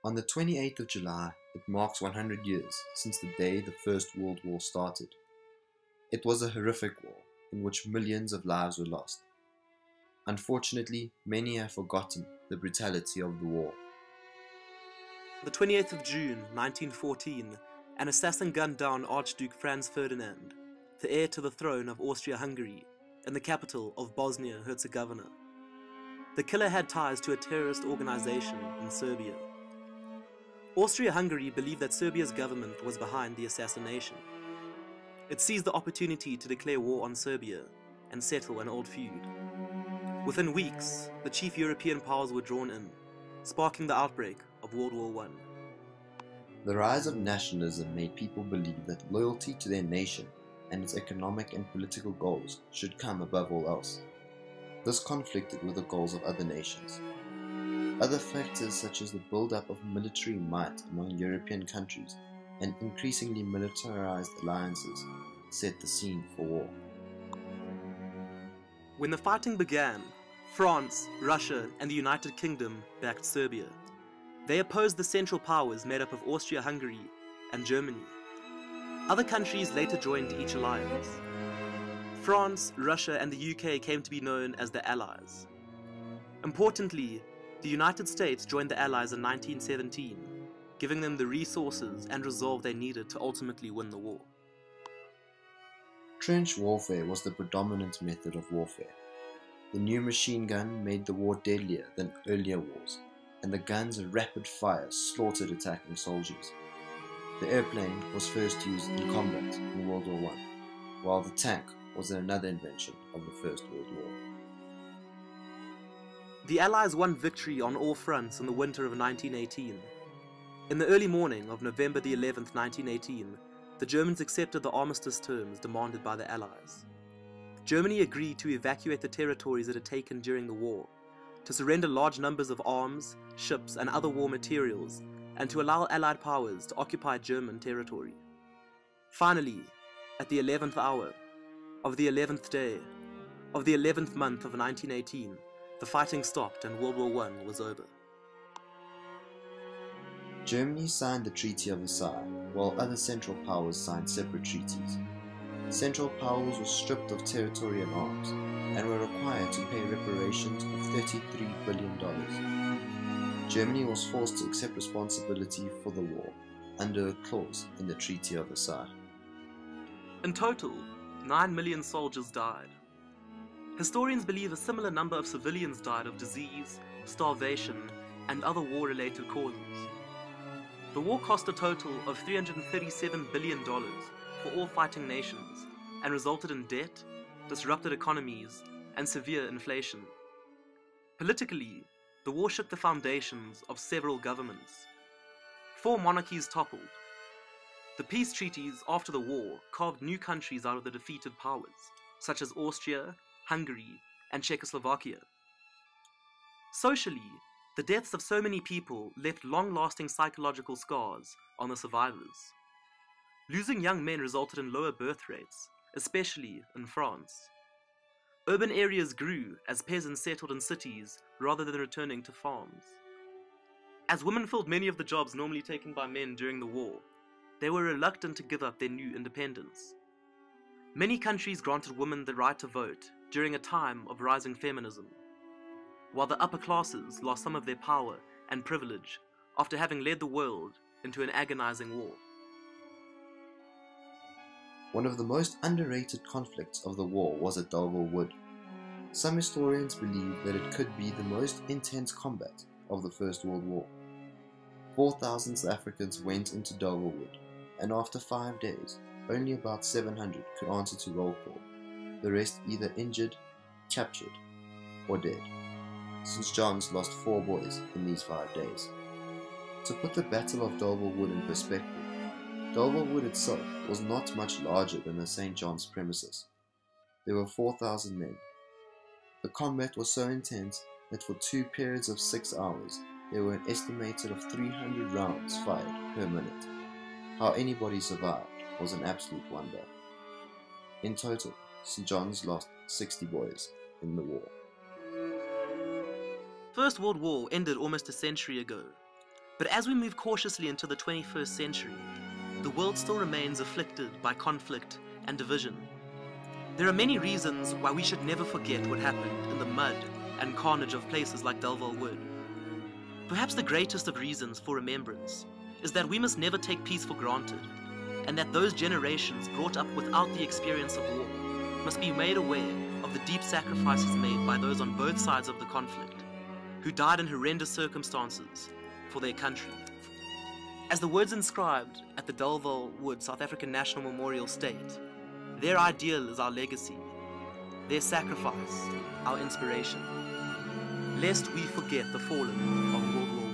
On the 28th of July, it marks 100 years since the day the First World War started. It was a horrific war in which millions of lives were lost. Unfortunately, many have forgotten the brutality of the war. The 28th of June 1914, an assassin gunned down Archduke Franz Ferdinand, the heir to the throne of Austria-Hungary, in the capital of Bosnia-Herzegovina. The killer had ties to a terrorist organization in Serbia. Austria-Hungary believed that Serbia's government was behind the assassination. It seized the opportunity to declare war on Serbia and settle an old feud. Within weeks, the chief European powers were drawn in, sparking the outbreak of World War I. The rise of nationalism made people believe that loyalty to their nation and its economic and political goals should come above all else. This conflicted with the goals of other nations. Other factors such as the build-up of military might among European countries and increasingly militarized alliances set the scene for war. When the fighting began, France, Russia, and the United Kingdom backed Serbia. They opposed the Central Powers made up of Austria-Hungary and Germany. Other countries later joined each alliance. France, Russia, and the UK came to be known as the Allies. Importantly, the United States joined the Allies in 1917, giving them the resources and resolve they needed to ultimately win the war. Trench warfare was the predominant method of warfare. The new machine gun made the war deadlier than earlier wars, and the gun's rapid fire slaughtered attacking soldiers. The airplane was first used in combat in World War I, while the tank was another invention of the First World War. The Allies won victory on all fronts in the winter of 1918. In the early morning of November the 11th, 1918, the Germans accepted the armistice terms demanded by the Allies. Germany agreed to evacuate the territories it had taken during the war, to surrender large numbers of arms, ships, and other war materials, and to allow Allied powers to occupy German territory. Finally, at the 11th hour, of the 11th day, of the 11th month of 1918, the fighting stopped and World War I was over. Germany signed the Treaty of Versailles, while other Central Powers signed separate treaties. Central Powers were stripped of territory and arms, and were required to pay reparations of $33 billion. Germany was forced to accept responsibility for the war, under a clause in the Treaty of Versailles. In total, 9 million soldiers died. Historians believe a similar number of civilians died of disease, starvation, and other war-related causes. The war cost a total of $337 billion for all fighting nations, and resulted in debt, disrupted economies, and severe inflation. Politically, the war shook the foundations of several governments. 4 monarchies toppled. The peace treaties after the war carved new countries out of the defeated powers, such as Austria, Hungary, and Czechoslovakia. Socially, the deaths of so many people left long-lasting psychological scars on the survivors. Losing young men resulted in lower birth rates, especially in France. Urban areas grew as peasants settled in cities rather than returning to farms. As women filled many of the jobs normally taken by men during the war, they were reluctant to give up their new independence. Many countries granted women the right to vote during a time of rising feminism, while the upper classes lost some of their power and privilege after having led the world into an agonizing war. One of the most underrated conflicts of the war was at Delville Wood. Some historians believe that it could be the most intense combat of the First World War. 4,000 South Africans went into Delville Wood, and after 5 days, only about 700 could answer to roll call, the rest either injured, captured, or dead. St. John's lost 4 boys in these 5 days. To put the Battle of Delville Wood in perspective, Delville Wood itself was not much larger than the St. John's premises. There were 4,000 men. The combat was so intense that for 2 periods of 6 hours, there were an estimated of 300 rounds fired per minute. How anybody survived was an absolute wonder. In total, St. John's lost 60 boys in the war. First World War ended almost a century ago. But as we move cautiously into the 21st century, the world still remains afflicted by conflict and division. There are many reasons why we should never forget what happened in the mud and carnage of places like Delville Wood. Perhaps the greatest of reasons for remembrance is that we must never take peace for granted, and that those generations brought up without the experience of war must be made aware of the deep sacrifices made by those on both sides of the conflict, who died in horrendous circumstances for their country. As the words inscribed at the Delville Wood South African National Memorial state, their ideal is our legacy, their sacrifice our inspiration, lest we forget the fallen of World War